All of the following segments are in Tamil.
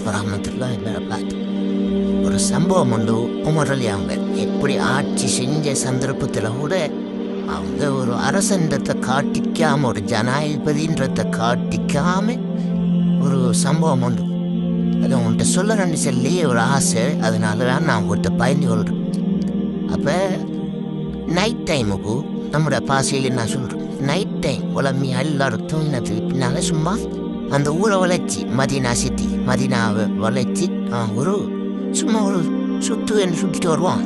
வரமத்துல்லாஹி வபரகாத்துஹு. ஒரு சம்பவம் உண்டு. உமர் அலி அவங்க எப்படி ஆட்சி செஞ்ச சந்தர்ப்பத்தில் கூட அவங்க ஒரு அரசன்றத்தை காட்டிக்காம, ஒரு ஜனாதிபதின்றத்தை காட்டிக்காம ஒரு சம்பவம் உண்டு. அது உங்கள்கிட்ட சொல்லணும்னு சொல்லி ஒரு ஆசை. அதனால தான் நான் உங்கள்கிட்ட பயந்து கொள்கிறேன். அப்போ நைட் டைமுக்கு நம்மளோட பாசையில் நான் சொல்கிறேன், நைட் டைம் உலமையா எல்லாரும் தூங்கினது பின்னால் சும்மா அந்த ஊரை வளைச்சி மதீனாவை வளைச்சி ஒரு சும்மா ஒரு சுற்றிட்டு வருவான்.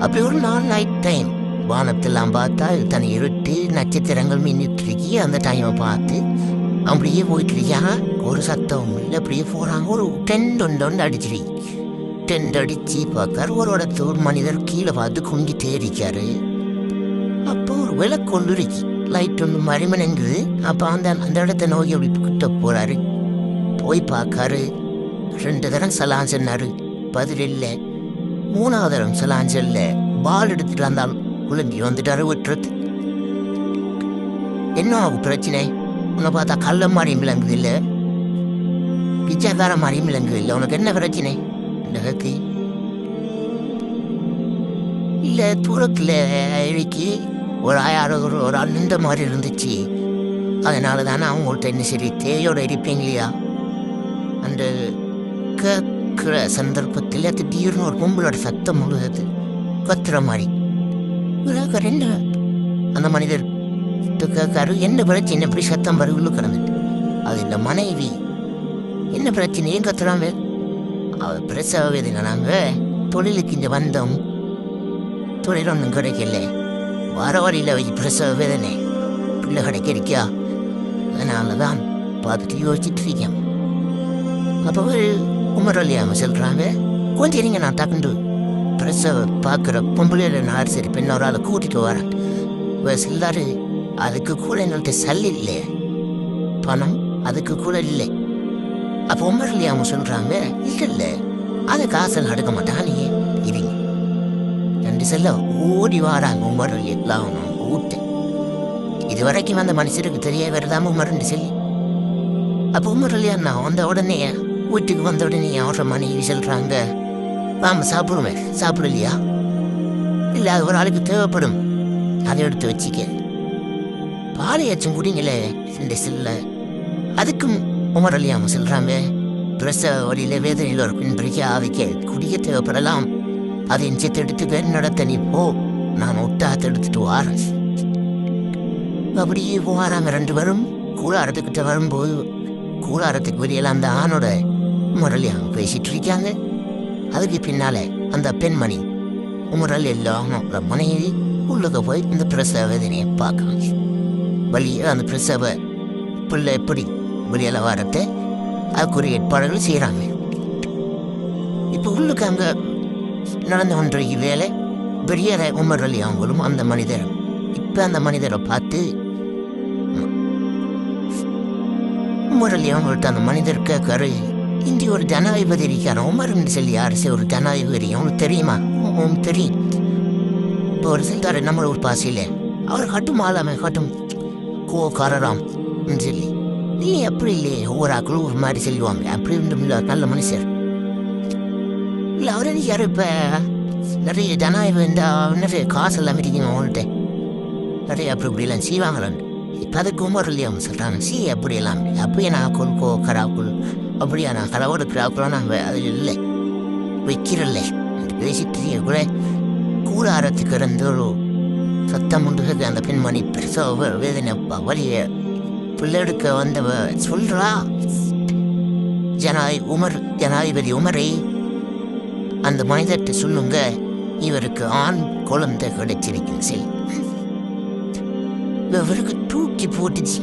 அப்படி ஒரு நாள் நைட் டைம் வானத்தெல்லாம் பார்த்தா தனி இருட்டு, நட்சத்திரங்கள் மின்னிட்டுருக்கி. அந்த டைமை பார்த்து அப்படியே போயிட்டு இருக்காங்க. ஒரு சத்தம் இல்லை, அப்படியே போகிறாங்க. ஒரு டென்ட் ஒன்று அடிச்சிருக்கு. டென்ட் அடித்து பார்க்காரு. ஒரு இடத்துல ஒரு மனிதர் கீழே பார்த்து குங்கி தேடிக்காரு. அப்போ ஒரு விளக்கு ஒன்று இருக்கு, லைட் ஒன்று மறைமனங்குது. அப்போ அந்த இடத்த நோக்கி அப்படி கிட்ட போகிறாரு. போய் பார்க்காரு. 2 தரம் சலான் சொன்னார், பதில் இல்லை. 3வது தரம் சலான் சொல்ல பால் எடுத்துட்டு வந்தால் குழந்தை வந்துட்டாரு விட்டுறது. என்ன ஆகும் பிரச்சனை? உன்னை பார்த்தா கள்ள மாதிரியும் விளங்குது இல்லை, பிச்சைக்கார மாதிரியும் விளங்குது இல்லை, உனக்கு என்ன பிரச்சனை? இல்லை தூரத்தில் இழுக்கி ஒரு ஒரு ஆள் நின்ற மாதிரி இருந்துச்சு. அதனால தானே அவங்கள்ட்ட என்ன சரி தேயோட இருப்பீங்க இல்லையா? அந்த கேட்குற சந்தர்ப்பத்தில் திடீர்னு ஒரு பொம்பளோட சத்தம் முழுது கத்துற மாதிரி. என்ன அந்த மனிதர் கேட்காரு, என்ன பிரச்சனை எப்படி சத்தம் வர உள்ள கிடந்துட்டு? அது இந்த மனைவி என்ன பிரச்சனை ஏன் கத்துறாங்க? அவள் பிரசவ வேதனை, நாங்கள் தொழிலுக்கு இங்கே வந்தோம், தொழில் ஒன்றும் கிடைக்கல, வர வழியில் வச்சு பிரசவ வேதனை, பிள்ளை கிடைக்கிறா, அதனால தான் பார்த்துட்டு யோசிச்சுட்டு இருக்கேன். அப்போ உமர் அலியாம சொல்கிறாங்க, கொஞ்சம் இருங்க, நான் டக்குண்டு பிரசவ பார்க்குற பொம்பளையில நார் சரி பெண்ண ஒரு ஆளை கூட்டிட்டு வரேன் சொல்லாரு. அதுக்கு கூட எங்கள்கிட்ட சல்லி இல்லை, பணம் அதுக்கு கூட இல்லை. அப்போ உமர் அலியாம சொல்கிறாங்க, இல்லை அதை காசெல்லாம் எடுக்க மாட்டான், நீ இருங்க. 2 செல்ல ஓடி வாராங்க. உமர் அலி எல்லாம் ஊட்டு இது வரைக்கும் அந்த மனுஷருக்கு தெரிய வருதாம உமர்ன்னு சொல்லி. அப்போ உமர் அலியா நான் வந்த உடனே வீட்டுக்கு வந்த உடனே அவர மனைவி சொல்கிறாங்க, வாம சாப்பிடுவேன், சாப்பிடலையா? இல்லை அது ஒரு ஆளுக்கு தேவைப்படும், அதை எடுத்து வச்சிக்க, பாலையாச்சும் குடிங்களே இந்த செல்ல. அதுக்கும் உமர் அலியாம சொல்கிறாங்க, பிரசவ வழியில் வேதனையில் ஒரு பின்பறிக்க ஆவிக்க குடிக்க தேவைப்படலாம், அதை எஞ்சத்தை எடுத்து என்னோட நீ போ, நான் ஒட்டாத்த எடுத்துட்டு வாரேன். அப்படியே போவாராங்க 2 பேரும். கூடாரத்துக்கிட்ட வரும்போது கூடாரத்துக்கு வெளியில் அந்த ஆணோட உமரலி அவங்க பேசிட்டு இருக்காங்க. அதுக்கு பின்னால அந்த பெண்மணி உமரல் எல்லாம் மனைவி உள்ளுக்க போய் இந்த பிரசவ வேதனையை பார்க்கணும். வழியே அந்த பிரசவ பிள்ளை எப்படி வெளியில் வரத்தை அதுக்குரிய ஏற்பாடுகள் செய்கிறாங்க. இப்போ உள்ளுக்கு அங்கே நடந்து கொண்டிருக்க வேலை பெரிய உமர் அலி அவங்களும் அந்த மனிதர். இப்போ அந்த மனிதரை பார்த்து உமர் அலி அவங்கள்ட்ட அந்த மனிதர் கேட்காரு, இங்கே ஒரு ஜனாதிபதி இருக்காரு உமர்ன்னு சொல்லி, யாரு ஒரு ஜனாதிபதி அவனுக்கு தெரியுமா? தெரியும். இப்போ ஒரு சொல்லிட்டாரு நம்ம ஒரு பாசையில், அவர் கட்டும் ஆளாமே கட்டும் கோக்காரராம் சொல்லி. நீ அப்படி இல்லையே, ஒவ்வொரு ஆக்களும் ஒரு மாதிரி சொல்லுவாங்க, அப்படி இல்லை நல்ல மனுஷர் இல்லை. அவர் எனக்கு யார் இப்போ நிறைய ஜனாதிபதி இருந்தால் நிறைய காசு எல்லாம் இருக்கீங்க அவங்கள்ட்ட, நிறைய அப்படி இப்படிலாம் செய்வாங்களான்னு. இப்போ அதுக்கு உமர் இல்லையா அவங்க சொல்கிறாங்க, அப்படியெல்லாம் அப்படியே நான் கொள்கோ கராக்குள் அப்படியா நான் கலவோட கிராக்குலாம் நாங்கள் அது இல்லை வைக்கிறல்ல பேசிட்டு கூட கூடாரத்துக்கு இருந்து ஒரு சத்தம் உண்டு. அந்த பெண்மணி பிரசவ வேதனைப்பா வழிய பிள்ளை எடுக்க வந்தவ சொல்றா, ஜனாதிபதி உமரே, அந்த மனிதர்கிட்ட சொல்லுங்க இவருக்கு ஆண் குழந்தை கிடைச்சிருக்குன்னு சொல்லி. இவருக்கு தூக்கி போட்டுச்சு.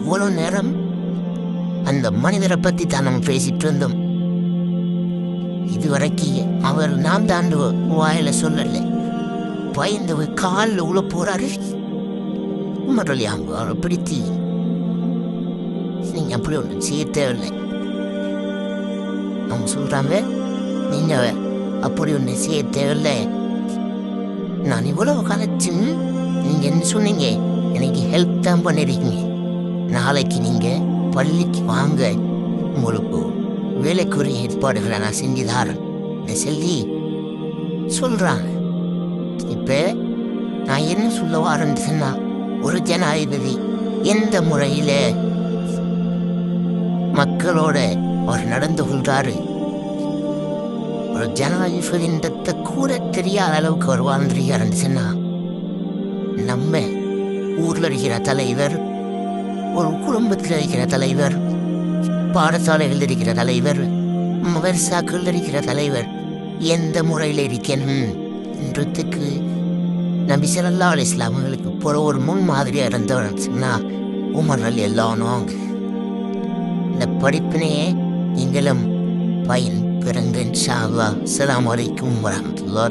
இவ்வளவு நேரம் அந்த மனிதரை பத்தி தான் நம்ம பேசிட்டு இருந்தோம். இதுவரைக்கும் அவர் நாம் தாண்டு வாயில சொல்லல, பயந்து காலில் உள்ள போறாரு. உமர் அலி அவரை பிடித்தி, நீங்க அப்படி ஒன்று செய்ய தேவையில்லை. அவங்க சொல்றாங்க, நீங்க அப்படி ஒன்று செய்ய தேவையில்லை, நான் இவ்வளவு கலைச்சு நீங்க என்ன சொன்னீங்க, எனக்கு ஹெல்ப் தான் பண்ணிருக்கீங்க, நாளைக்கு நீங்க பள்ளிக்கு வாங்க, உங்களுக்கு வேலைக்குரிய ஏற்பாடுகளை நான் செஞ்சுதாரன் சொல்லி சொல்றாங்க. இப்ப நான் என்ன சொல்ல வாரேன்னு சொன்னா, ஒரு ஜனாதிபதி எந்த முறையில மக்களோட அவர் நடந்து கொள்றாரு, ஒரு ஜனாதிபதின்றத கூட தெரியாத அளவுக்கு அவர் வாழ்ந்துருக்காருன்னு சொன்னா, நம்ம ஊர்ல இருக்கிற தலைவர், ஒரு குடும்பத்தில் இருக்கிற தலைவர், பாடசாலைகள் இருக்கிற தலைவர், மதரசாக்கள் இருக்கிற தலைவர் எந்த முறையில் இருக்கணும்ன்றதுக்கு நபி ஸல்லல்லாஹு அலைஹி வஸல்லம் அவங்களுக்கு போற ஒரு முன் மாதிரியாக இருந்தவன் சொன்னா உமர் ரலியல்லாஹு அன்ஹு. இந்த படிப்பினையே நீங்களும் பயன் பெறுங்க இன்ஷா அல்லாஹ். அஸ்ஸலாமு அலைக்கும் வரஹ்மத்துல்லாஹி.